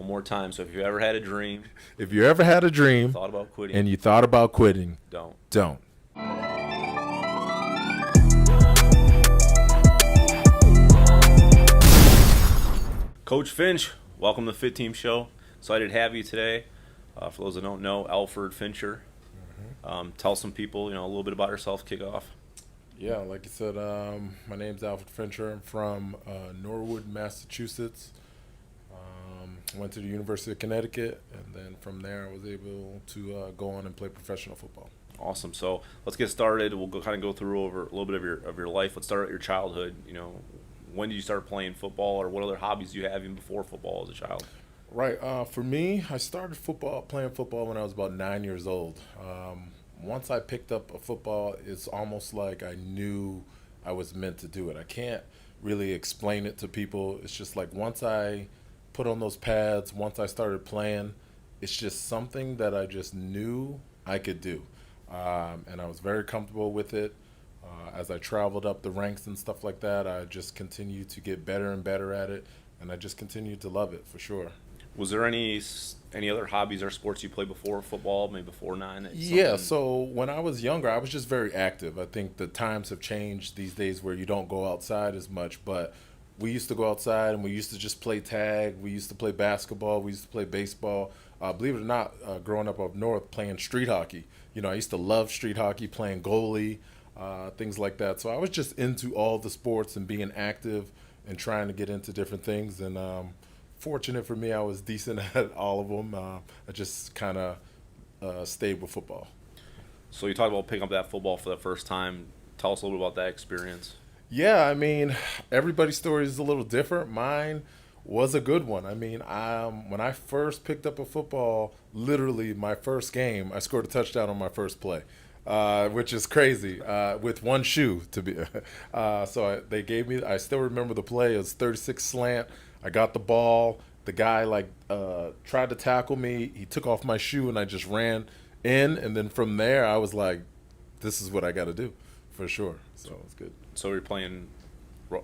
One more time. So if you ever had a dream, If you ever had a dream thought about quitting, and you thought about quitting, don't. don't. Coach Finch, welcome to the FITTEAM show. Excited to have you today. For those that don't know, Alfred Fincher. Tell some people, a little bit about yourself. Kick off. Yeah, like you said, my name's Alfred Fincher. I'm from Norwood, Massachusetts. Went to the University of Connecticut, and then from there I was able to go on and play professional football. Awesome. So let's get started. We'll kind of go through over a little bit of your life. Let's start at your childhood. When did you start playing football, or what other hobbies do you have even before football as a child? Right. For me, I started playing football when I was about 9 years old. Once I picked up a football, it's almost like I knew I was meant to do it. I can't really explain it to people. It's just like once I put on those pads, once I started playing, it's just something that I just knew I could do. And I was very comfortable with it. As I traveled up the ranks and stuff like that, I just continued to get better and better at it, and I just continued to love it for sure. Was there any other hobbies or sports you played before football, maybe before 9? Yeah, so when I was younger, I was just very active. I think the times have changed these days where you don't go outside as much, but we used to go outside and we used to just play tag. We used to play basketball. We used to play baseball. Believe it or not, growing up north, playing street hockey. I used to love street hockey, playing goalie, things like that. So I was just into all the sports and being active and trying to get into different things. And fortunate for me, I was decent at all of them. I just kind of stayed with football. So you talked about picking up that football for the first time. Tell us a little bit about that experience. Yeah, I mean, everybody's story is a little different. Mine was a good one. I mean, when I first picked up a football, literally my first game, I scored a touchdown on my first play, which is crazy, with one shoe to be. They gave me. I still remember the play. It was 36 slant. I got the ball. The guy tried to tackle me. He took off my shoe, and I just ran in. And then from there, I was like, "This is what I got to do, for sure." So it was good. So you're playing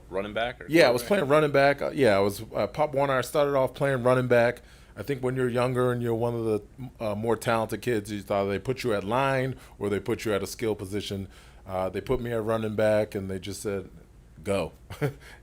running back? Yeah, I was playing running back. I was Pop Warner. I started off playing running back. I think when you're younger and you're one of the more talented kids, you thought they put you at line or they put you at a skill position. They put me at running back, and they just said, "Go,"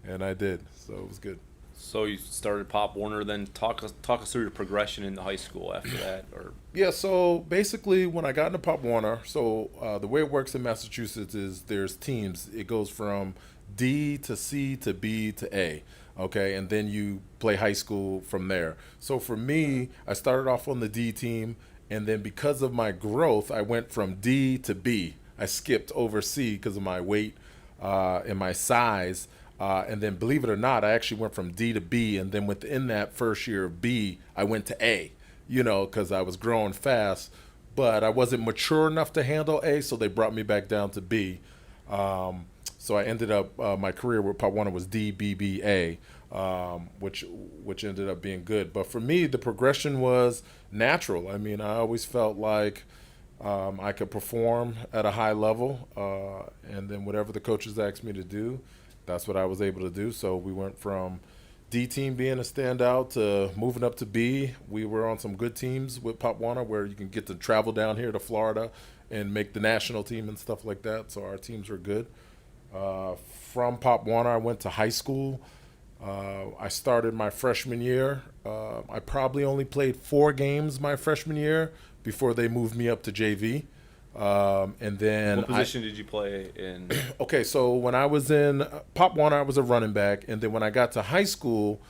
and I did. So it was good. So you started Pop Warner. Then talk us through your progression into high school after that, or Yeah, so basically when I got into Pop Warner, the way it works in Massachusetts is there's teams. It goes from D to C to B to A, okay? And then you play high school from there. So for me, I started off on the D team, and then because of my growth, I went from D to B. I skipped over C because of my weight and my size. And then, believe it or not, I actually went from D to B, and then within that first year of B, I went to A, because I was growing fast, but I wasn't mature enough to handle A, so they brought me back down to B. So I ended up, my career with Pop Warner was D, B, B, A, which ended up being good. But for me, the progression was natural. I mean, I always felt like I could perform at a high level, and then whatever the coaches asked me to do, that's what I was able to do. So we went from D team being a standout to moving up to B. We were on some good teams with Pop Warner where you can get to travel down here to Florida and make the national team and stuff like that. So our teams were good. From Pop Warner, I went to high school. I started my freshman year. I probably only played 4 games my freshman year before they moved me up to JV. And then what position did you play in? Okay, so when I was in Pop Warner, I was a running back, and then when I got to high school,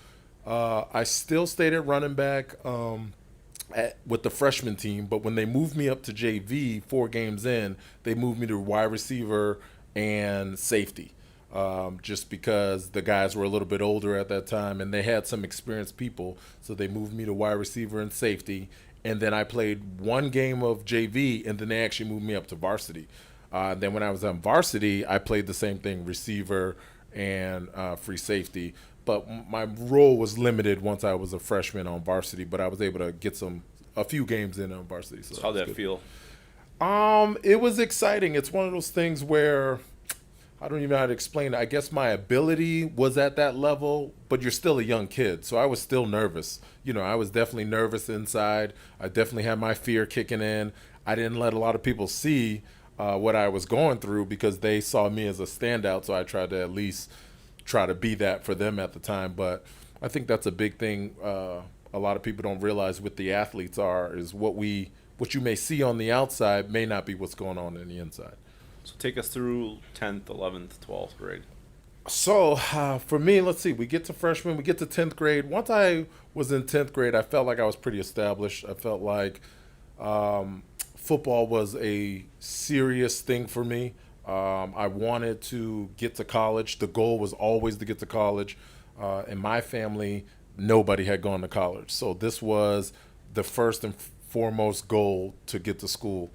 I still stayed at running back with the freshman team. But when they moved me up to JV 4 games in, they moved me to wide receiver and safety, just because the guys were a little bit older at that time, and they had some experienced people, so they moved me to wide receiver and safety. And then I played 1 game of JV, and then they actually moved me up to varsity. Then when I was on varsity, I played the same thing, receiver and free safety. But my role was limited once I was a freshman on varsity, but I was able to get a few games in on varsity. So how'd that feel? It was exciting. It's one of those things where I don't even know how to explain it. I guess my ability was at that level, but you're still a young kid. So I was still nervous. I was definitely nervous inside. I definitely had my fear kicking in. I didn't let a lot of people see what I was going through because they saw me as a standout. So I tried to at least try to be that for them at the time. But I think that's a big thing. A lot of people don't realize what the athletes are is what you may see on the outside may not be what's going on in the inside. So take us through 10th, 11th, 12th grade. So for me, let's see. We get to freshman, we get to 10th grade. Once I was in 10th grade, I felt like I was pretty established. I felt like football was a serious thing for me. I wanted to get to college. The goal was always to get to college. In my family, nobody had gone to college. So this was the first and foremost goal to get to school.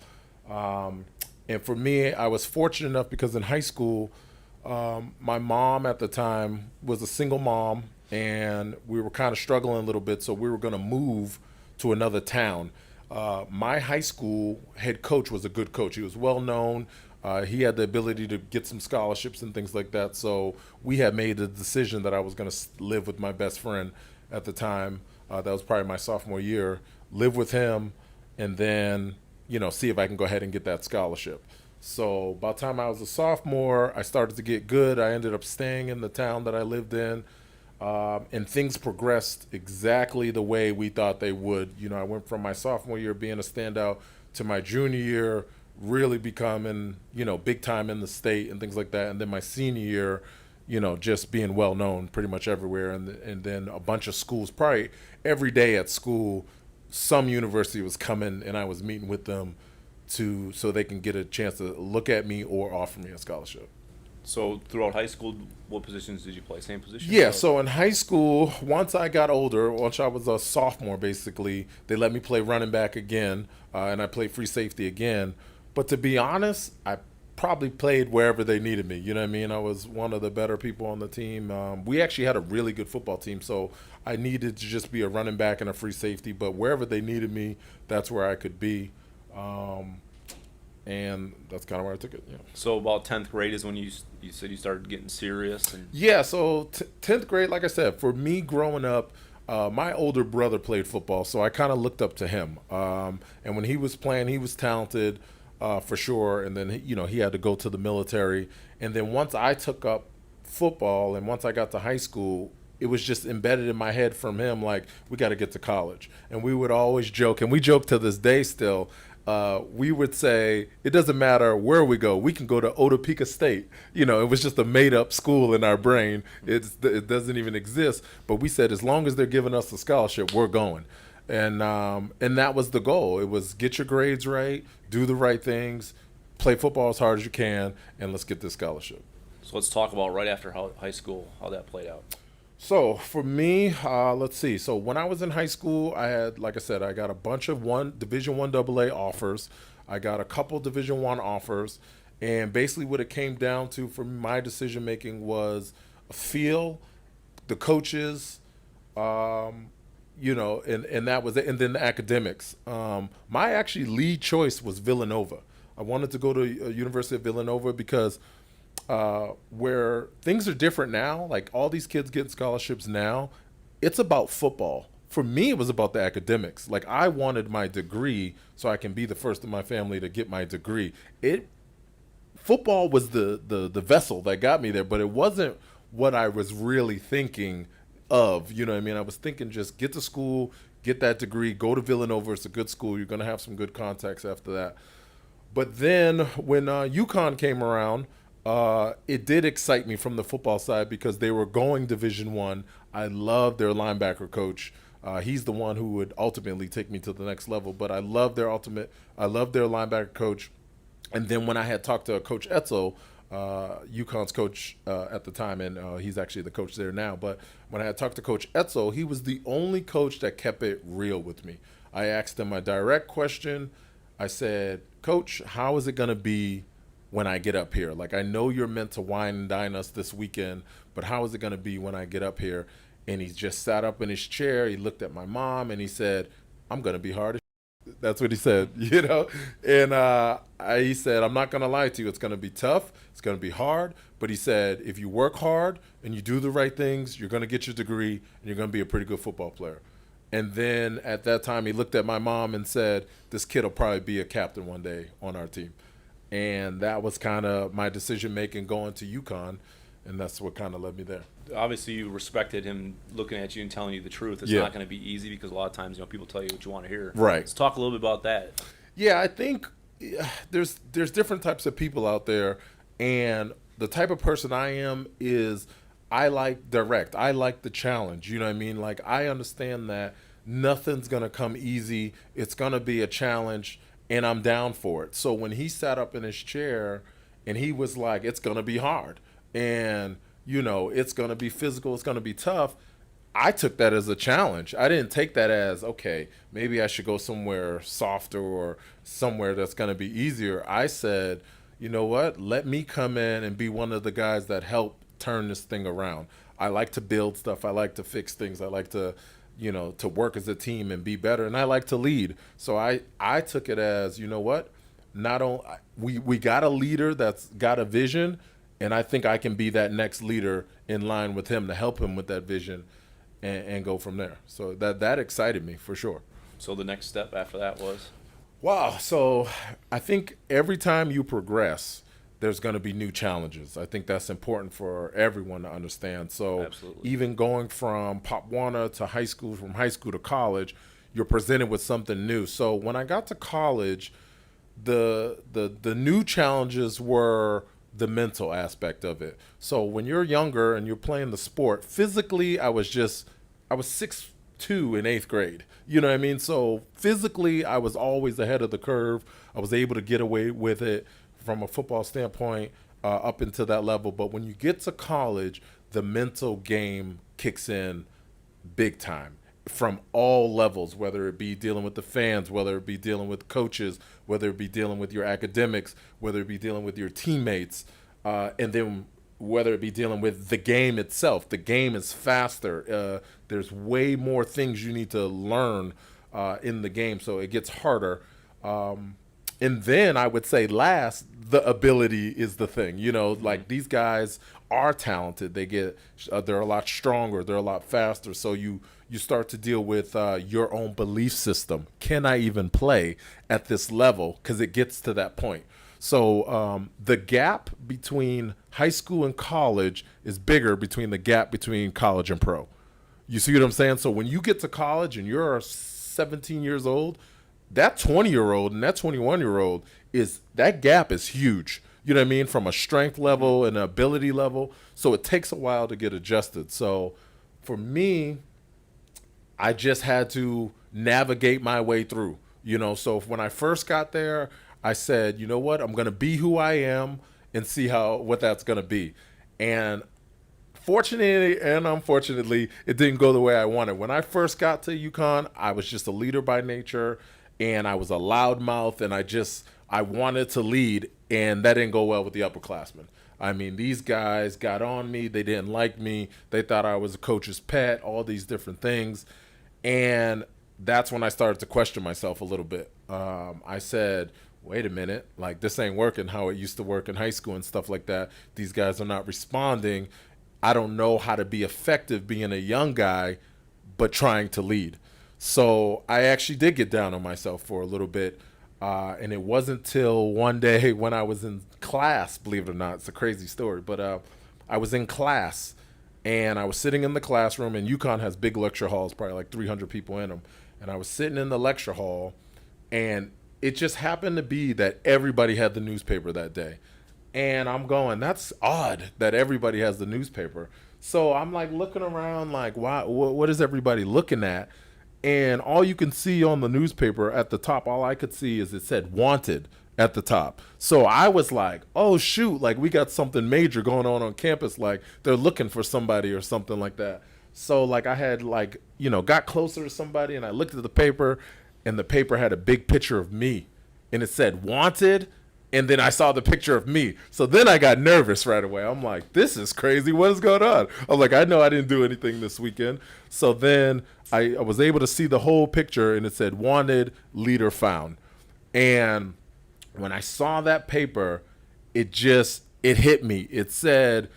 And for me, I was fortunate enough because in high school, my mom at the time was a single mom, and we were kind of struggling a little bit, so we were going to move to another town. My high school head coach was a good coach. He was well known. He had the ability to get some scholarships and things like that. So we had made the decision that I was going to live with my best friend at the time. That was probably my sophomore year. Live with him, and then see if I can go ahead and get that scholarship. So by the time I was a sophomore, I started to get good. I ended up staying in the town that I lived in, and things progressed exactly the way we thought they would. I went from my sophomore year being a standout to my junior year really becoming, big time in the state and things like that. And then my senior year, just being well known pretty much everywhere. And then a bunch of schools, probably every day at school, some university was coming and I was meeting with them so they can get a chance to look at me or offer me a scholarship. So throughout high school, what positions did you play? Same position? Yeah, so in high school, once I got older, once I was a sophomore basically, they let me play running back again, and I played free safety again. But to be honest, I probably played wherever they needed me. You know what I mean? I was one of the better people on the team. We actually had a really good football team, so I needed to just be a running back and a free safety. But wherever they needed me, that's where I could be. And that's kind of where I took it. Yeah. So about 10th grade is when you said you started getting serious. Yeah. So 10th grade, like I said, for me growing up, my older brother played football, so I kind of looked up to him. And when he was playing, he was talented. For sure, and then he had to go to the military, and then once I took up football and once I got to high school, it was just embedded in my head from him, like, we got to get to college. And we would always joke, and we joke to this day still. We would say it doesn't matter where we go, we can go to Otopeka State. It was just a made up school in our brain. It doesn't even exist, but we said as long as they're giving us a scholarship, we're going. And that was the goal. It was get your grades right, do the right things, play football as hard as you can, and let's get this scholarship. So let's talk about right after high school, how that played out. So for me, let's see. So when I was in high school, I had, like I said, I got a bunch of Division I AA offers. I got a couple Division I offers, and basically what it came down to for my decision making was a feel, the coaches. And that was it. And then the academics. My actually lead choice was Villanova. I wanted to go to University of Villanova because where things are different now, like all these kids getting scholarships now, it's about football. For me, it was about the academics. Like I wanted my degree so I can be the first in my family to get my degree. Football was the vessel that got me there, but it wasn't what I was really thinking of, you know what I mean? I was thinking just get to school, get that degree, go to Villanova. It's a good school. You're going to have some good contacts after that. But then when UConn came around, it did excite me from the football side because they were going Division I loved their linebacker coach. He's the one who would ultimately take me to the next level. But I loved their linebacker coach. And then when I had talked to Coach Etzel, UConn's coach at the time, and he's actually the coach there now. But when I had talked to Coach Etzel, he was the only coach that kept it real with me. I asked him a direct question. I said, Coach, how is it going to be when I get up here? Like, I know you're meant to wine and dine us this weekend, but how is it going to be when I get up here? And he just sat up in his chair. He looked at my mom and he said, I'm going to be hard as That's what he said, And he said, I'm not going to lie to you. It's going to be tough. It's going to be hard. But he said, if you work hard and you do the right things, you're going to get your degree and you're going to be a pretty good football player. And then at that time, he looked at my mom and said, this kid will probably be a captain one day on our team. And that was kind of my decision-making going to UConn, and that's what kind of led me there. Obviously, you respected him looking at you and telling you the truth. It's Yeah. not going to be easy because a lot of times, people tell you what you want to hear. Right. Let's talk a little bit about that. Yeah, I think there's different types of people out there, and the type of person I am is I like direct. I like the challenge. You know what I mean? Like, I understand that nothing's going to come easy. It's going to be a challenge, and I'm down for it. So when he sat up in his chair and he was like, it's going to be hard, and, it's going to be physical, it's going to be tough, I took that as a challenge. I didn't take that as, okay, maybe I should go somewhere softer or somewhere that's going to be easier. I said, you know what? Let me come in and be one of the guys that help turn this thing around. I like to build stuff. I like to fix things. I like to, to work as a team and be better. And I like to lead. So I took it as, you know what? Not only we got a leader that's got a vision, and I think I can be that next leader in line with him to help him with that vision. And go from there. So that excited me for sure. So the next step after that was? Wow. So I think every time you progress, there's going to be new challenges. I think that's important for everyone to understand. So Absolutely. Even going from Pop Warner to high school, from high school to college, you're presented with something new. So when I got to college, the new challenges were the mental aspect of it. So when you're younger and you're playing the sport, physically I was 6'2" in 8th grade. You know what I mean? So physically I was always ahead of the curve. I was able to get away with it from a football standpoint up into that level. But when you get to college, the mental game kicks in big time from all levels, whether it be dealing with the fans, whether it be dealing with coaches, whether it be dealing with your academics, whether it be dealing with your teammates, and then whether it be dealing with the game itself. The game is faster. There's way more things you need to learn in the game, so it gets harder. And then I would say last, the ability is the thing. Like these guys are talented. They're a lot stronger. They're a lot faster. So you start to deal with your own belief system. Can I even play at this level? Because it gets to that point. So the gap between high school and college is bigger between the gap between college and pro. You see what I'm saying? So when you get to college and you're 17 years old, that 20-year-old and that 21-year-old that gap is huge. You know what I mean? From a strength level and an ability level. So it takes a while to get adjusted. So for me, I just had to navigate my way through. So when I first got there, I said, you know what? I'm going to be who I am and see what that's going to be. And fortunately and unfortunately, it didn't go the way I wanted. When I first got to UConn, I was just a leader by nature, and I was a loudmouth, and I wanted to lead, and that didn't go well with the upperclassmen. I mean, these guys got on me. They didn't like me. They thought I was a coach's pet, all these different things. And that's when I started to question myself a little bit. I said, wait a minute, like this ain't working how it used to work in high school and stuff like that. These guys are not responding. I don't know how to be effective being a young guy, but trying to lead. So I actually did get down on myself for a little bit. And it wasn't till one day when I was in class, believe it or not, it's a crazy story, but I was in class and I was sitting in the classroom, and UConn has big lecture halls, probably like 300 people in them. And I was sitting in the lecture hall, and it just happened to be that everybody had the newspaper that day. And I'm going, that's odd that everybody has the newspaper. So I'm like looking around like, wow, what is everybody looking at? And all you can see on the newspaper at the top, all I could see is it said wanted at the top. So I was like, oh, shoot, like we got something major going on campus. Like they're looking for somebody or something like that. So like I had got closer to somebody, and I looked at the paper, and the paper had a big picture of me, and it said wanted. And then I saw the picture of me. So then I got nervous right away. I'm like, this is crazy. What is going on? I'm like, I know I didn't do anything this weekend. So then I was able to see the whole picture, and it said, wanted, leader found. And when I saw that paper, it hit me. It said,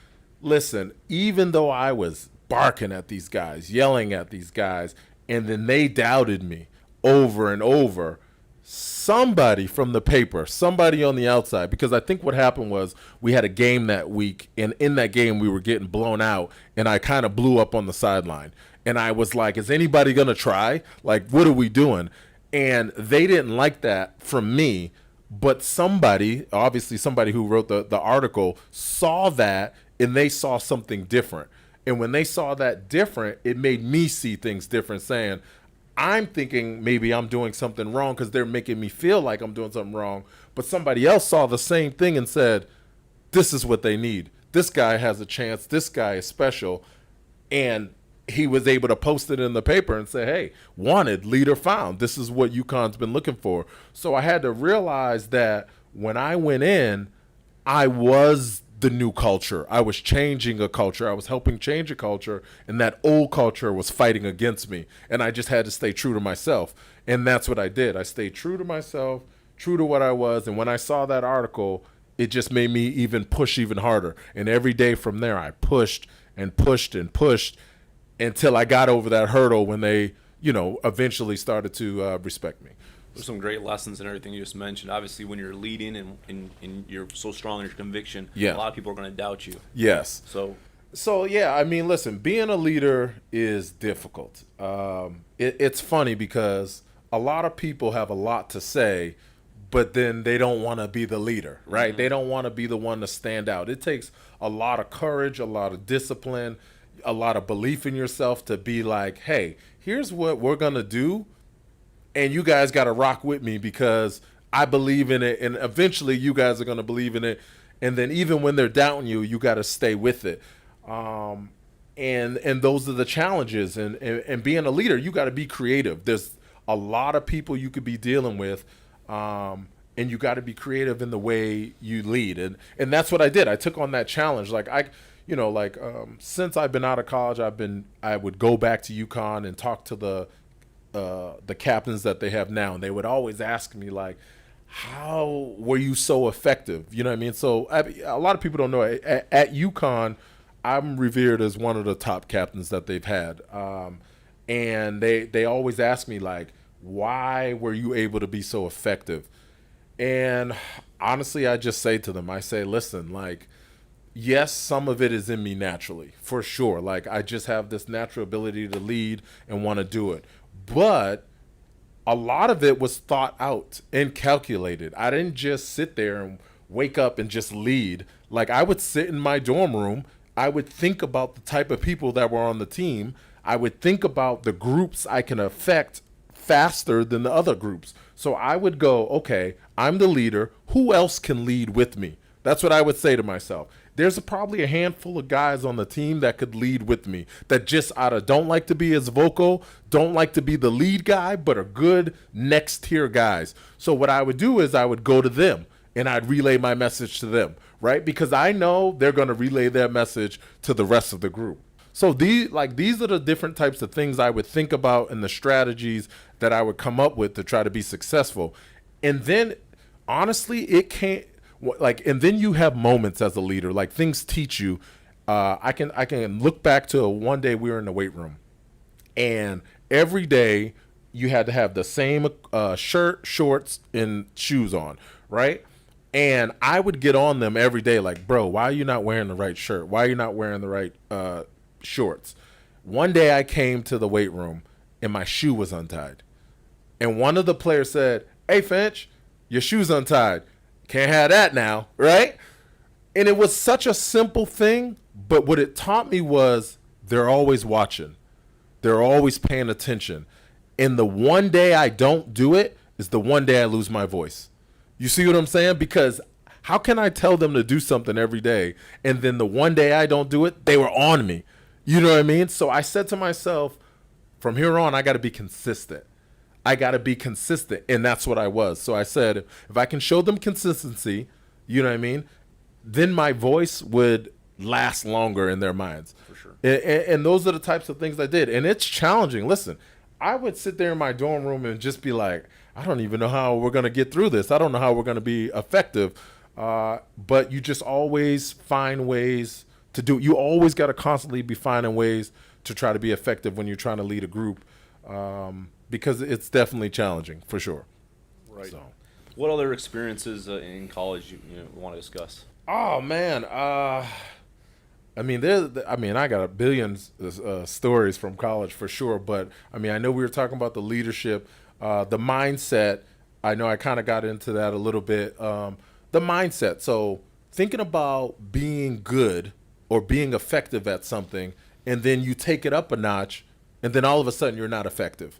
listen, even though I was barking at these guys, yelling at these guys, and then they doubted me over and over, somebody from the paper, somebody on the outside, because I think what happened was we had a game that week, and in that game we were getting blown out, and I kind of blew up on the sideline. And I was like, is anybody going to try? Like, what are we doing? And they didn't like that from me, but somebody, obviously somebody who wrote the article, saw that, and they saw something different. And when they saw that different, it made me see things different, saying, I'm thinking maybe I'm doing something wrong because they're making me feel like I'm doing something wrong. But somebody else saw the same thing and said, this is what they need. This guy has a chance. This guy is special. And he was able to post it in the paper and say, hey, wanted, leader found. This is what UConn's been looking for. So I had to realize that when I went in, I was the new culture. I was changing a culture. I was helping change a culture, and that old culture was fighting against me. And I just had to stay true to myself. And that's what I did. I stayed true to myself, true to what I was. And when I saw that article, it just made me even push even harder. And every day from there, I pushed and pushed and pushed until I got over that hurdle when they, eventually started to respect me. There's some great lessons in everything you just mentioned. Obviously, when you're leading and you're so strong in your conviction, a lot of people are going to doubt you. Yes. So yeah, I mean, listen, being a leader is difficult. It's funny because a lot of people have a lot to say, but then they don't want to be the leader, right? Mm-hmm. They don't want to be the one to stand out. It takes a lot of courage, a lot of discipline, a lot of belief in yourself to be like, hey, here's what we're going to do. And you guys got to rock with me because I believe in it. And eventually you guys are going to believe in it. And then even when they're doubting you, you got to stay with it. And those are the challenges. And being a leader, you got to be creative. There's a lot of people you could be dealing with. And you got to be creative in the way you lead. And that's what I did. I took on that challenge. Since I've been out of college, I would go back to UConn and talk to the captains that they have now, and they would always ask me like, how were you so effective? You know what I mean? So a lot of people don't know at UConn, I'm revered as one of the top captains that they've had. And they always ask me like, why were you able to be so effective? And honestly, I just say to them, I say, listen, like, yes, some of it is in me naturally, for sure. Like, I just have this natural ability to lead and want to do it. But a lot of it was thought out and calculated. I didn't just sit there and wake up and just lead. Like, I would sit in my dorm room. I would think about the type of people that were on the team. I would think about the groups I can affect faster than the other groups. So I would go, okay, I'm the leader. Who else can lead with me? That's what I would say to myself. There's probably a handful of guys on the team that could lead with me that just don't like to be as vocal, don't like to be the lead guy, but are good next tier guys. So what I would do is I would go to them and I'd relay my message to them, right? Because I know they're going to relay their message to the rest of the group. So these are the different types of things I would think about and the strategies that I would come up with to try to be successful. And then honestly, it can't, and then you have moments as a leader, like things teach you. I can look back to one day we were in the weight room, and every day you had to have the same shirt, shorts, and shoes on, right? And I would get on them every day, like, bro, why are you not wearing the right shirt? Why are you not wearing the right shorts? One day I came to the weight room and my shoe was untied, and one of the players said, "Hey, Finch, your shoe's untied. Can't have that now," right? And it was such a simple thing, but what it taught me was they're always watching. They're always paying attention. And the one day I don't do it is the one day I lose my voice. You see what I'm saying? Because how can I tell them to do something every day, and then the one day I don't do it, they were on me? You know what I mean? So I said to myself, from here on, I got to be consistent. I got to be consistent. And that's what I was. So I said, if I can show them consistency, you know what I mean, then my voice would last longer in their minds. For sure. And those are the types of things I did. And it's challenging. Listen, I would sit there in my dorm room and just be like, I don't even know how we're going to get through this. I don't know how we're going to be effective. But you just always find ways to do it. You always got to constantly be finding ways to try to be effective when you're trying to lead a group, because it's definitely challenging for sure. Right. So. What other experiences in college you want to discuss? Oh man, I mean, I got a billion stories from college for sure. But I mean, I know we were talking about the leadership, the mindset. I know I kind of got into that a little bit. The mindset. So thinking about being good or being effective at something, and then you take it up a notch, and then all of a sudden you're not effective.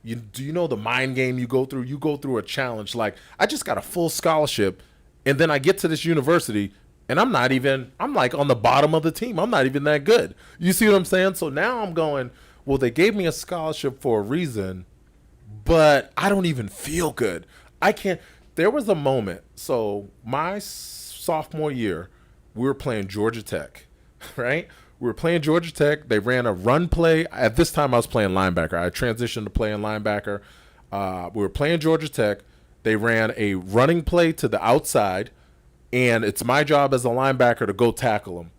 Do you know the mind game you go through? You go through a challenge. Like, I just got a full scholarship, and then I get to this university, and I'm like on the bottom of the team. I'm not even that good. You see what I'm saying? So now I'm going, well, they gave me a scholarship for a reason, but I don't even feel good. I can't. There was a moment. So my sophomore year, we were playing Georgia Tech, right? We were playing Georgia Tech. They ran a run play. At this time, I was playing linebacker. I transitioned to playing linebacker. We were playing Georgia Tech. They ran a running play to the outside, and it's my job as a linebacker to go tackle them.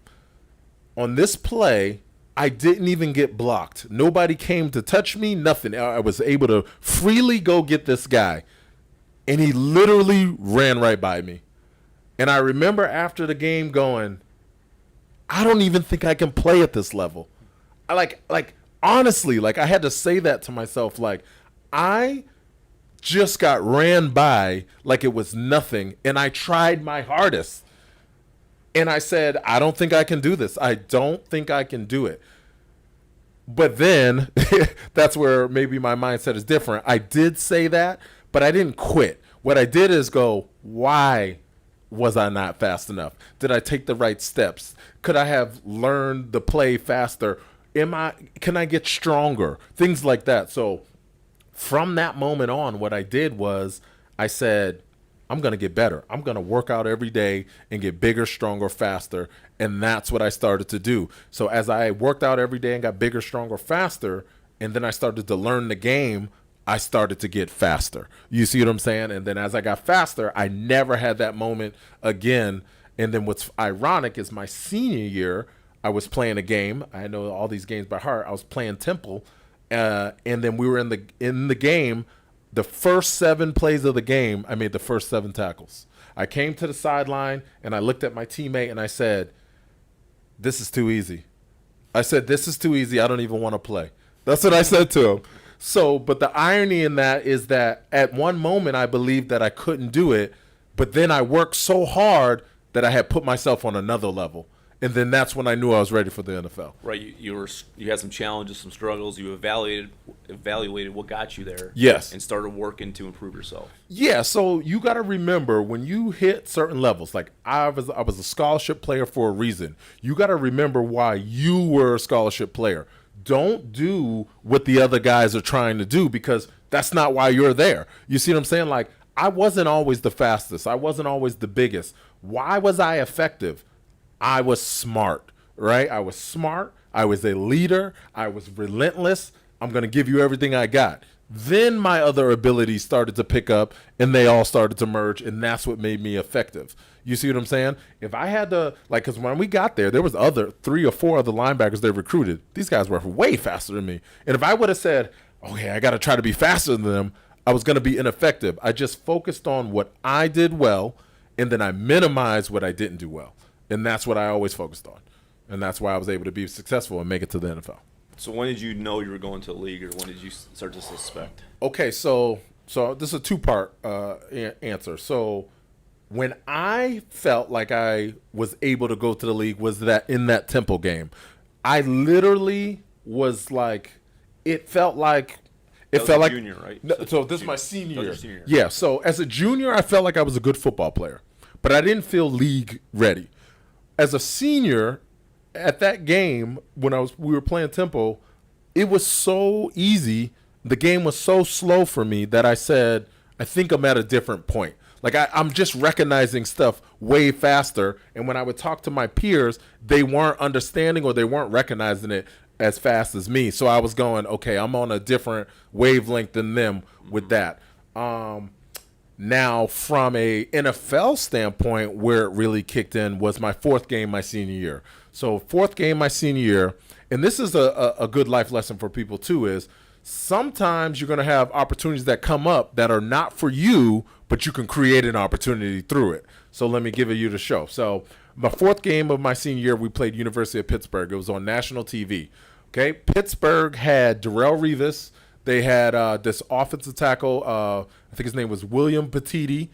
On this play, I didn't even get blocked. Nobody came to touch me, nothing. I was able to freely go get this guy, and he literally ran right by me. And I remember after the game going, I don't even think I can play at this level. Honestly, I had to say that to myself. Like, I just got ran by like it was nothing, and I tried my hardest. And I said, I don't think I can do this. I don't think I can do it. But then that's where maybe my mindset is different. I did say that, but I didn't quit. What I did is go, why was I not fast enough? Did I take the right steps? Could I have learned the play faster? Can I get stronger? Things like that. So from that moment on, what I did was I said, I'm going to get better. I'm going to work out every day and get bigger, stronger, faster. And that's what I started to do. So as I worked out every day and got bigger, stronger, faster, and then I started to learn the game, I started to get faster. You see what I'm saying? And then as I got faster, I never had that moment again. And then what's ironic is my senior year, I was playing a game. I know all these games by heart. I was playing Temple. And then we were in the game. The first 7 plays of the game, I made the first 7 tackles. I came to the sideline, and I looked at my teammate, and I said, this is too easy. I said, this is too easy. I don't even want to play. That's what I said to him. So, but the irony in that is that at one moment I believed that I couldn't do it, but then I worked so hard that I had put myself on another level. And then that's when I knew I was ready for the NFL. Right, you had some challenges, some struggles. You evaluated what got you there. Yes. And started working to improve yourself. Yeah, so you got to remember when you hit certain levels, like I was a scholarship player for a reason. You got to remember why you were a scholarship player. Don't do what the other guys are trying to do, because that's not why you're there. You see what I'm saying? Like, I wasn't always the fastest. I wasn't always the biggest. Why was I effective? I was smart, right? I was smart. I was a leader. I was relentless. I'm going to give you everything I got. Then my other abilities started to pick up, and they all started to merge, and that's what made me effective. You see what I'm saying? If I had to, because when we got there was 3 or 4 other linebackers they recruited. These guys were way faster than me. And if I would have said, okay, I got to try to be faster than them, I was going to be ineffective. I just focused on what I did well, and then I minimized what I didn't do well. And that's what I always focused on. And that's why I was able to be successful and make it to the NFL. So when did you know you were going to the league, or when did you start to suspect? Okay, so this is a 2-part answer. So when I felt like I was able to go to the league was that in that Temple game. I literally was like, it felt like junior, right? No, so this is my senior year. Senior. Yeah, so as a junior, I felt like I was a good football player, but I didn't feel league ready. As a senior, at that game when we were playing Temple, it was so easy. the game was so slow for me that I said, I think I'm at a different point. Like I'm just recognizing stuff way faster. And when I would talk to my peers, they weren't understanding or they weren't recognizing it as fast as me. So I was going, okay, I'm on a different wavelength than them with that. Now, from a NFL standpoint, where it really kicked in was my fourth game my senior year. So fourth game my senior year, and this is a good life lesson for people too, is sometimes you're going to have opportunities that come up that are not for you, but you can create an opportunity through it. So let me give you the show. So my fourth game of my senior year, we played University of Pittsburgh. It was on national TV. Okay, Pittsburgh had Darrelle Revis. They had this offensive tackle, I think his name was William Petiti.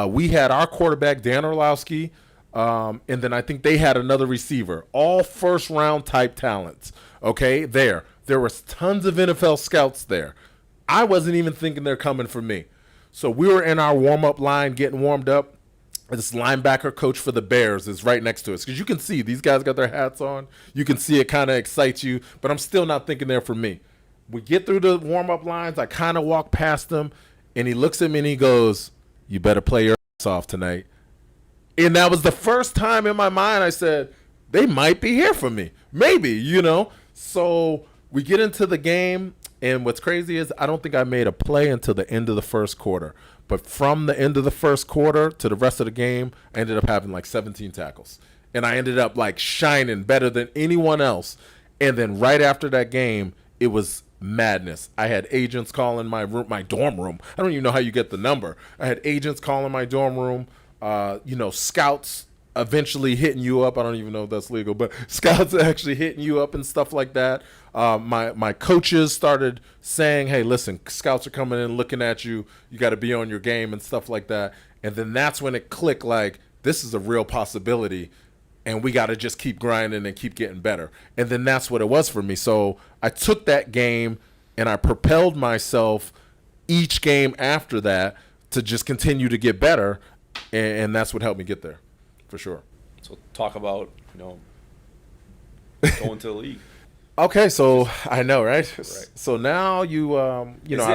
We had our quarterback, Dan Orlowski, and then I think they had another receiver, all first-round type talents. Okay, there was tons of NFL scouts there. I wasn't even thinking they're coming for me. So we were in our warm-up line getting warmed up. This linebacker coach for the Bears is right next to us because you can see these guys got their hats on. You can see it kind of excites you, but I'm still not thinking they're for me. We get through the warm-up lines. I kind of walk past him, and he looks at me and he goes, "You better play your ass off tonight." And that was the first time in my mind I said, they might be here for me. Maybe, So we get into the game, and what's crazy is I don't think I made a play until the end of the first quarter. But from the end of the first quarter to the rest of the game, I ended up having like 17 tackles. And I ended up like shining better than anyone else. And then right after that game, it was madness. I had agents calling my dorm room. I don't even know how you get the number. I had agents calling my dorm room, scouts eventually hitting you up. I don't even know if that's legal, but scouts actually hitting you up and stuff like that. My coaches started saying, hey, listen, scouts are coming in looking at you. You got to be on your game and stuff like that. And then that's when it clicked, like, this is a real possibility, and we got to just keep grinding and keep getting better. And then that's what it was for me. So I took that game and I propelled myself each game after that to just continue to get better, and that's what helped me get there, for sure. So talk about, going to the league. Okay, so I know, right? So now so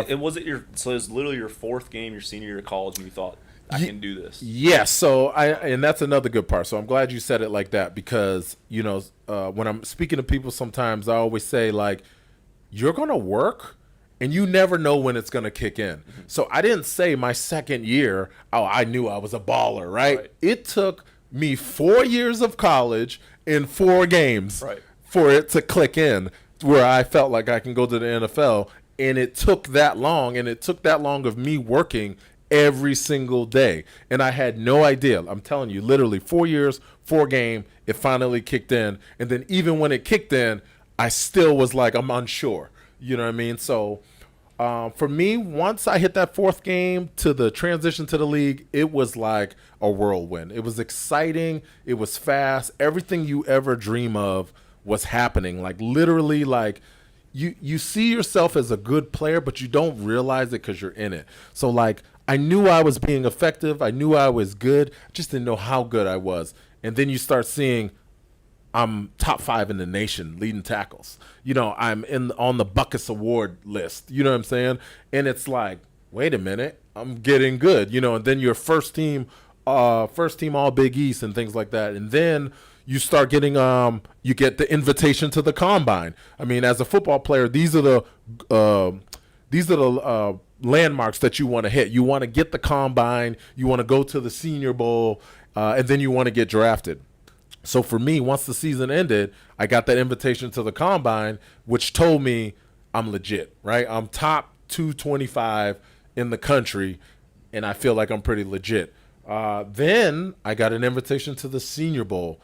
it was literally your fourth game your senior year of college, and you thought, I can do this. Yes. So and that's another good part. So I'm glad you said it like that because, when I'm speaking to people sometimes I always say, like, you're going to work and you never know when it's going to kick in. Mm-hmm. So I didn't say my second year, I knew I was a baller, right? It took me 4 years of college in 4 games for it to click in where I felt like I can go to the NFL. And it took that long, and it took that long of me working every single day. And I had no idea. I'm telling you, literally 4 years, 4 game, it finally kicked in. And then even when it kicked in, I still was like, I'm unsure. You know what I mean? So for me, once I hit that 4th game to the transition to the league, it was like a whirlwind. It was exciting. It was fast. Everything you ever dream of was happening. Like literally, like you see yourself as a good player, but you don't realize it because you're in it. So like I knew I was being effective. I knew I was good. I just didn't know how good I was. And then you start seeing I'm top 5 in the nation leading tackles. I'm on the Buckus Award list. You know what I'm saying? And it's like, wait a minute, I'm getting good. And then your first team all Big East and things like that. And then you start getting you get the invitation to the combine. I mean, as a football player, these are the landmarks that you want to hit. You want to get the combine, you want to go to the Senior Bowl, and then you want to get drafted. So for me, once the season ended, I got that invitation to the combine, which told me I'm legit, right? I'm top 225 in the country, and I feel like I'm pretty legit. Then I got an invitation to the Senior Bowl.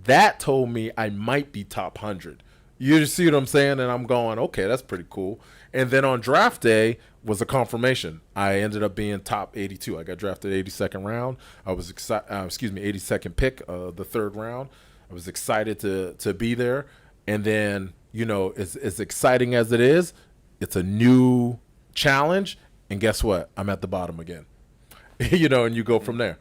That told me I might be top 100. You see what I'm saying? And I'm going, okay, that's pretty cool. And then on draft day was a confirmation. I ended up being top 82. I got drafted 82nd round. I was 82nd pick, the 3rd round. I was excited to be there. And then, as exciting as it is, it's a new challenge. And guess what? I'm at the bottom again. And you go from there.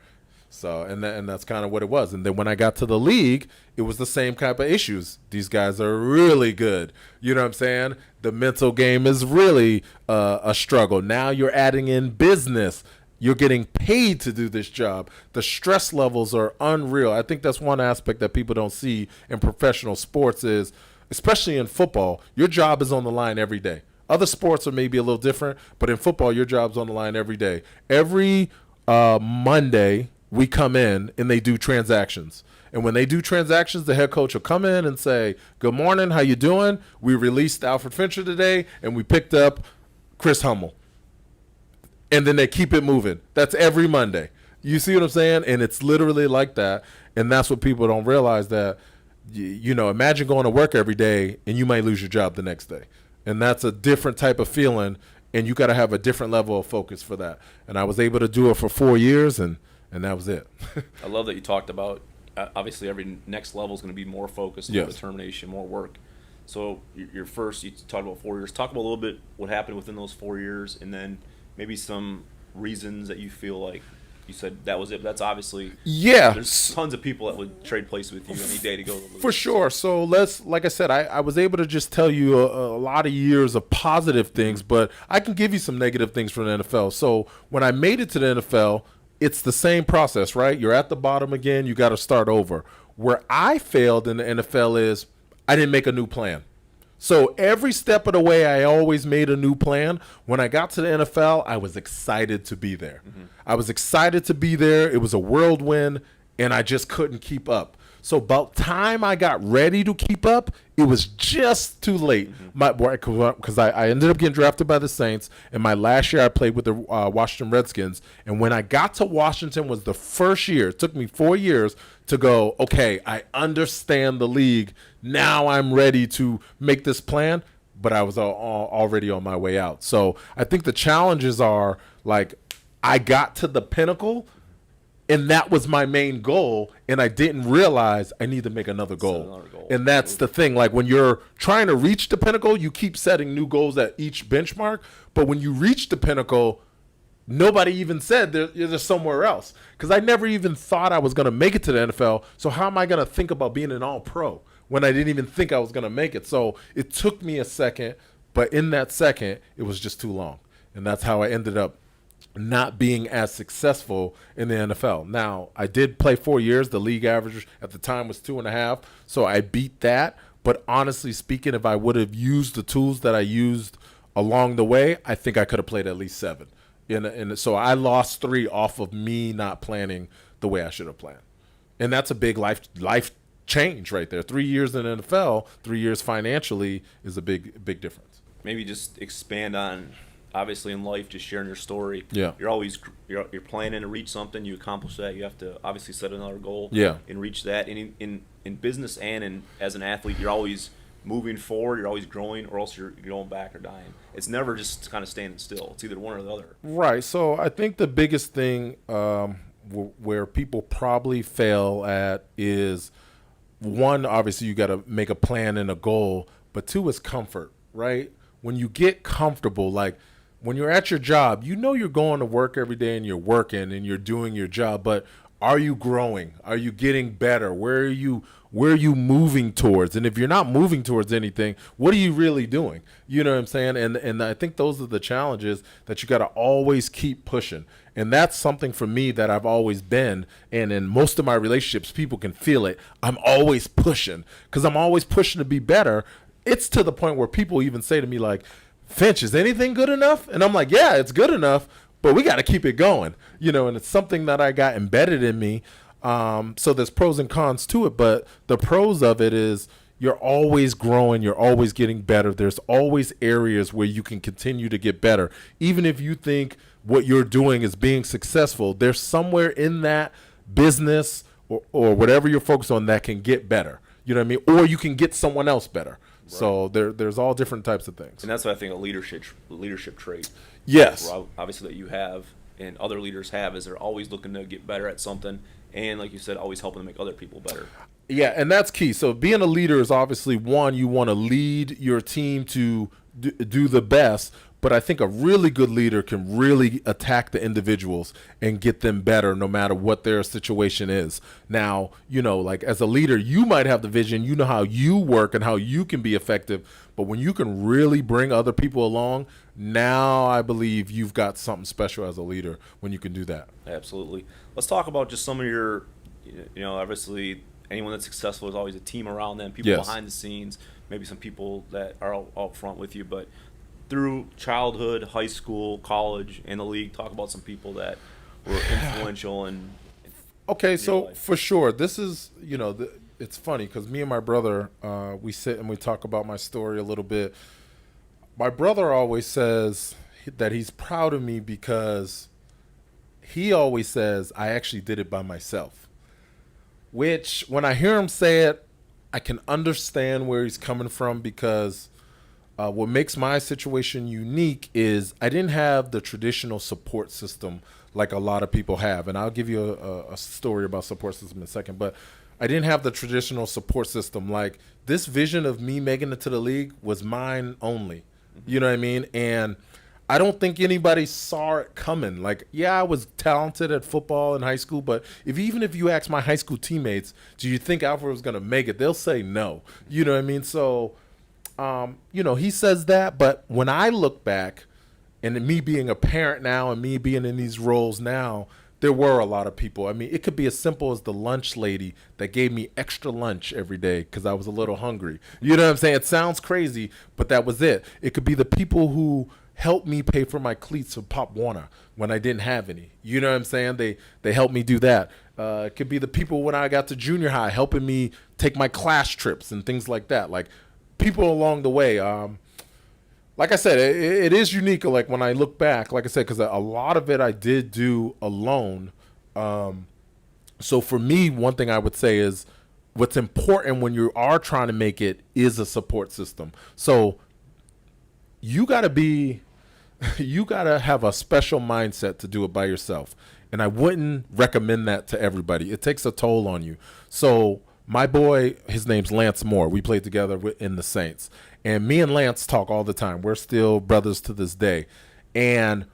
So, and that's kind of what it was. And then when I got to the league, it was the same type of issues. These guys are really good. You know what I'm saying? The mental game is really a struggle. Now you're adding in business. You're getting paid to do this job. The stress levels are unreal. I think that's one aspect that people don't see in professional sports is, especially in football, your job is on the line every day. Other sports are maybe a little different, but in football, your job's on the line every day. Every Monday, we come in and they do transactions. And when they do transactions, the head coach will come in and say, "Good morning, how you doing? We released Alfred Fincher today, and we picked up Chris Hummel." And then they keep it moving. That's every Monday. You see what I'm saying? And it's literally like that. And that's what people don't realize, that, you know, imagine going to work every day and you might lose your job the next day. And that's a different type of feeling, and you got to have a different level of focus for that. And I was able to do it for 4 years, and that was it. I love that you talked about, obviously every next level is going to be more focused, more determination, more work. So you talked about 4 years. Talk about a little bit what happened within those 4 years, and then maybe some reasons that you feel like you said that was it. That's obviously, there's tons of people that would trade places with you any day to go to the league. For sure. So like I said, I was able to just tell you a lot of years of positive things, but I can give you some negative things from the NFL. So when I made it to the NFL, it's the same process, right? You're at the bottom again. You got to start over. Where I failed in the NFL is I didn't make a new plan. So every step of the way, I always made a new plan. When I got to the NFL, I was excited to be there. Mm-hmm. I was excited to be there. It was a whirlwind, and I just couldn't keep up. So about time I got ready to keep up, it was just too late. Because I ended up getting drafted by the Saints, and my last year I played with the Washington Redskins. And when I got to Washington was the first year. It took me 4 years to go, okay, I understand the league. Now I'm ready to make this plan. But I was already on my way out. So I think the challenges are, like, I got to the pinnacle, and that was my main goal, and I didn't realize I need to make another goal. And that's the thing. Like, when you're trying to reach the pinnacle, you keep setting new goals at each benchmark. But when you reach the pinnacle, nobody even said you're somewhere else. Because I never even thought I was going to make it to the NFL. So how am I going to think about being an all-pro when I didn't even think I was going to make it? So it took me a second, but in that second, it was just too long. And that's how I ended up not being as successful in the NFL. Now, I did play 4 years. The league average at the time was 2.5, so I beat that. But honestly speaking, if I would have used the tools that I used along the way, I think I could have played at least 7. And so I lost 3 off of me not planning the way I should have planned. And that's a big life change right there. 3 years in the NFL, 3 years financially is a big difference. Maybe just expand on, obviously in life, just sharing your story. Yeah. You're planning to reach something. You accomplish that. You have to obviously set another goal. Yeah. And reach that. And in business and as an athlete, you're always moving forward. You're always growing, or else you're going back or dying. It's never just kind of standing still. It's either one or the other. Right. So I think the biggest thing where people probably fail at is, one, obviously you got to make a plan and a goal, but 2 is comfort, right? When you get comfortable, like when you're at your job, you know you're going to work every day and you're working and you're doing your job, but are you growing? Are you getting better? Where are you moving towards? And if you're not moving towards anything, what are you really doing? You know what I'm saying? And I think those are the challenges that you got to always keep pushing. And that's something for me that I've always been. And in most of my relationships, people can feel it. I'm always pushing because I'm always pushing to be better. It's to the point where people even say to me, like, Finch, is anything good enough? And I'm like, yeah, it's good enough, but we got to keep it going, and it's something that I got embedded in me. So there's pros and cons to it, but the pros of it is you're always growing. You're always getting better. There's always areas where you can continue to get better. Even if you think what you're doing is being successful, there's somewhere in that business or whatever you're focused on that can get better. You know what I mean? Or you can get someone else better. Right. So there's all different types of things. And that's what I think a leadership trait. Yes. Obviously that you have and other leaders have is they're always looking to get better at something. And like you said, always helping to make other people better. Yeah, and that's key. So being a leader is obviously, one, you want to lead your team to do the best, But I think a really good leader can really attack the individuals and get them better no matter what their situation is. Now, like as a leader, you might have the vision, you know how you work and how you can be effective. But when you can really bring other people along, now I believe you've got something special as a leader when you can do that. Absolutely. Let's talk about just some of your, obviously anyone that's successful is always a team around them, people behind the scenes, maybe some people that are out front with you. But through childhood, high school, college, and the league, talk about some people that were influential in Okay, so life. for sure, this is, it's funny because me and my brother, we sit and we talk about my story a little bit. My brother always says that he's proud of me because he always says I actually did it by myself. Which, when I hear him say it, I can understand where he's coming from because what makes my situation unique is I didn't have the traditional support system like a lot of people have. And I'll give you a story about support system in a second. But I didn't have the traditional support system. Like this vision of me making it to the league was mine only. You know what I mean? And I don't think anybody saw it coming. Like, yeah, I was talented at football in high school, but even if you ask my high school teammates, do you think Alfred was going to make it? They'll say no. You know what I mean? So, he says that. But when I look back, and me being a parent now and me being in these roles now, there were a lot of people. I mean, it could be as simple as the lunch lady that gave me extra lunch every day because I was a little hungry. You know what I'm saying? It sounds crazy, but that was it. It could be the people who helped me pay for my cleats of Pop Warner when I didn't have any. You know what I'm saying? They helped me do that. It could be the people when I got to junior high helping me take my class trips and things like that. Like people along the way. Like I said, it is unique. Like when I look back, like I said, because a lot of it I did do alone. So for me, one thing I would say is what's important when you are trying to make it is a support system. So you got to have a special mindset to do it by yourself. And I wouldn't recommend that to everybody. It takes a toll on you. So my boy, his name's Lance Moore. We played together in the Saints. And me and Lance talk all the time. We're still brothers to this day. And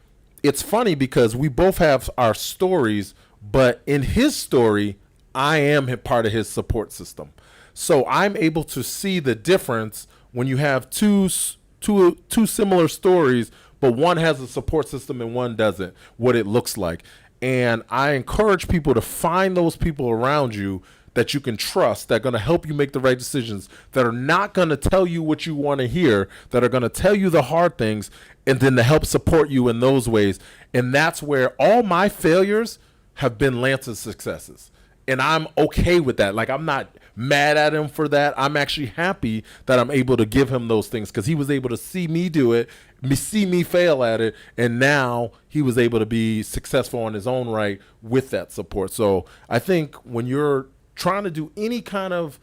it's funny because we both have our stories, but in his story, I am part of his support system. So I'm able to see the difference when you have two similar stories, but one has a support system and one doesn't, what it looks like. And I encourage people to find those people around you that you can trust, that are going to help you make the right decisions, that are not going to tell you what you want to hear, that are going to tell you the hard things, and then to help support you in those ways. And that's where all my failures have been Lance's successes. And I'm okay with that. Like, I'm not mad at him for that. I'm actually happy that I'm able to give him those things because he was able to see me do it, see me fail at it, and now he was able to be successful on his own right with that support. So I think when you're trying to do any kind of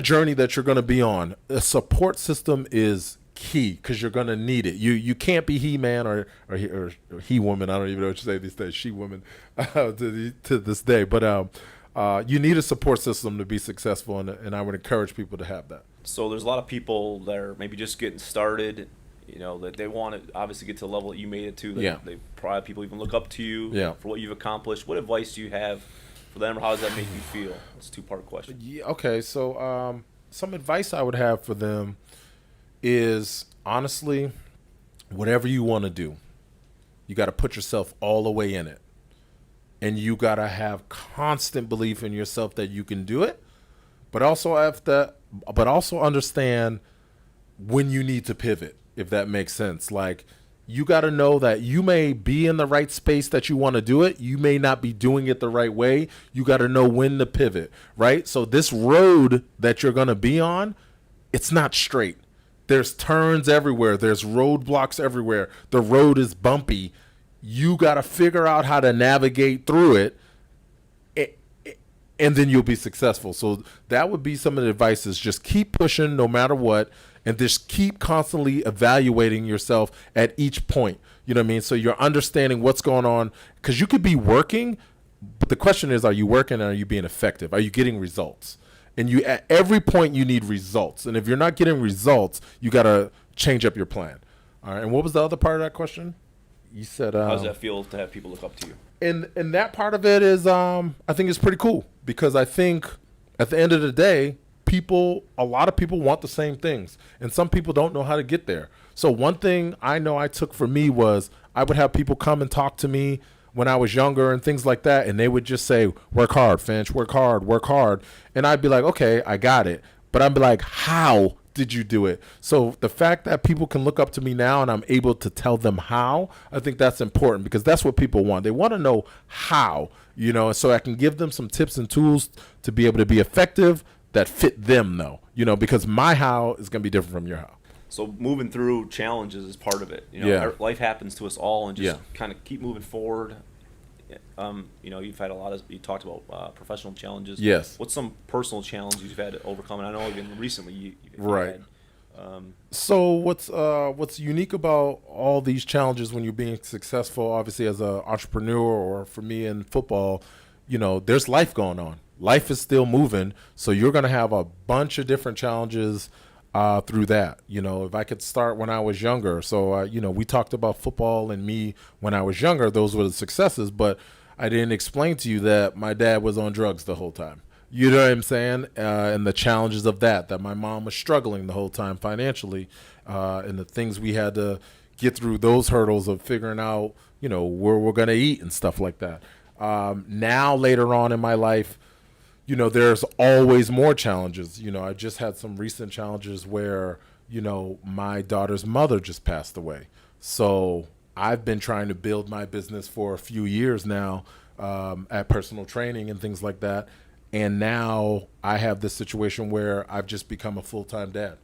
journey that you're going to be on, a support system is key because you're going to need it. You can't be He-Man or He-Woman. I don't even know what you say these days. She-Woman to this day. But you need a support system to be successful, and I would encourage people to have that. So there's a lot of people that are maybe just getting started, that they want to obviously get to the level that you made it to. They probably people even look up to you for what you've accomplished. What advice do you have for them, or how does that make you feel? It's a two-part question. Yeah, okay, so some advice I would have for them is, honestly, whatever you want to do, you got to put yourself all the way in it. And you got to have constant belief in yourself that you can do it, but also understand when you need to pivot, if that makes sense. Like, you got to know that you may be in the right space that you want to do it. You may not be doing it the right way. You got to know when to pivot, right? So this road that you're going to be on, it's not straight. There's turns everywhere. There's roadblocks everywhere. The road is bumpy. You got to figure out how to navigate through it, and then you'll be successful. So that would be some of the advice is just keep pushing no matter what, and just keep constantly evaluating yourself at each point. You know what I mean? So you're understanding what's going on, because you could be working, but the question is, are you working and are you being effective? Are you getting results? And you at every point you need results. And if you're not getting results, you got to change up your plan. All right. And what was the other part of that question? You said, how does that feel to have people look up to you? And that part of it is, I think it's pretty cool, because I think at the end of the day, a lot of people want the same things, and some people don't know how to get there. So one thing I know I took for me was I would have people come and talk to me when I was younger and things like that, and they would just say, work hard, Finch, work hard, work hard. And I'd be like, okay, I got it. But I'd be like, how did you do it? So the fact that people can look up to me now and I'm able to tell them how, I think that's important, because that's what people want. They want to know how, so I can give them some tips and tools to be able to be effective that fit them, though, because my how is going to be different from your how. So moving through challenges is part of it. Life happens to us all, and just kind of keep moving forward. You've had you talked about professional challenges. Yes. What's some personal challenges you've had to overcome? And I know even recently you've right. had. So what's unique about all these challenges when you're being successful, obviously as an entrepreneur, or for me in football, there's life going on. Life is still moving, so you're going to have a bunch of different challenges through that. If I could start when I was younger. So, we talked about football and me when I was younger. Those were the successes, but I didn't explain to you that my dad was on drugs the whole time. You know what I'm saying? And the challenges of that my mom was struggling the whole time financially, and the things we had to get through, those hurdles of figuring out, where we're going to eat and stuff like that. Now, later on in my life, there's always more challenges. I just had some recent challenges where, my daughter's mother just passed away. So I've been trying to build my business for a few years now, at personal training and things like that. And now I have this situation where I've just become a full-time dad.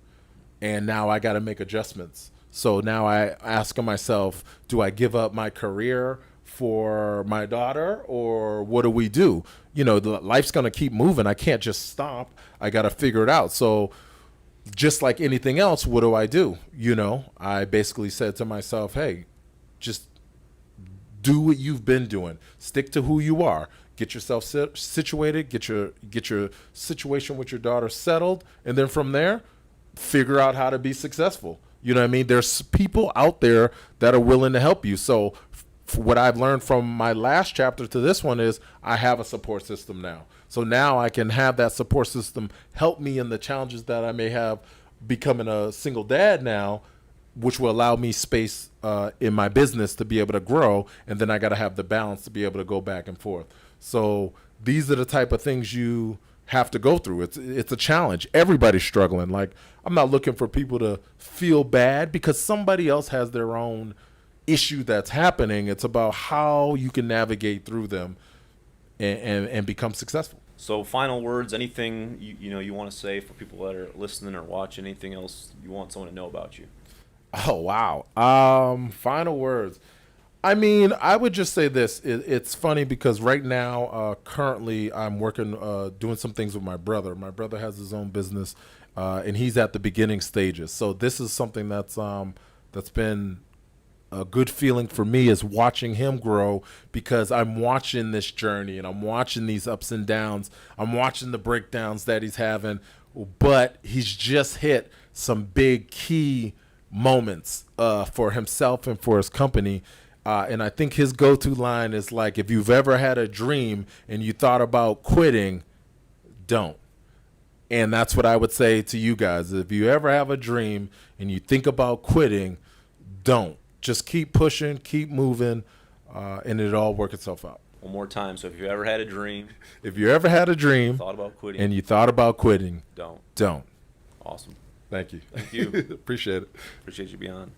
And now I got to make adjustments. So now I ask myself, do I give up my career for my daughter, or what do we do? Life's going to keep moving. I can't just stop. I got to figure it out. So just like anything else, what do? I basically said to myself, hey, just do what you've been doing. Stick to who you are. Get yourself situated, get your situation with your daughter settled, and then from there, figure out how to be successful. You know what I mean? There's people out there that are willing to help you. So what I've learned from my last chapter to this one is I have a support system now. So now I can have that support system help me in the challenges that I may have becoming a single dad now, which will allow me space in my business to be able to grow. And then I got to have the balance to be able to go back and forth. So these are the type of things you have to go through. It's a challenge. Everybody's struggling. Like, I'm not looking for people to feel bad because somebody else has their own issue that's happening. It's about how you can navigate through them and become successful. So final words, anything you want to say for people that are listening or watching, anything else you want someone to know about you? Oh, wow. Final words. I mean, I would just say this. It's funny because right now, currently, I'm working, doing some things with my brother. My brother has his own business, and he's at the beginning stages. So this is something that's been a good feeling for me, is watching him grow, because I'm watching this journey and I'm watching these ups and downs. I'm watching the breakdowns that he's having, but he's just hit some big key moments for himself and for his company. And I think his go-to line is like, if you've ever had a dream and you thought about quitting, don't. And that's what I would say to you guys. If you ever have a dream and you think about quitting, don't. Just keep pushing, keep moving, and it'll all work itself out. One more time. So if you ever had a dream. If you ever had a dream. Thought about quitting. And you thought about quitting. Don't. Don't. Awesome. Thank you. Thank you. Appreciate it. Appreciate you being on.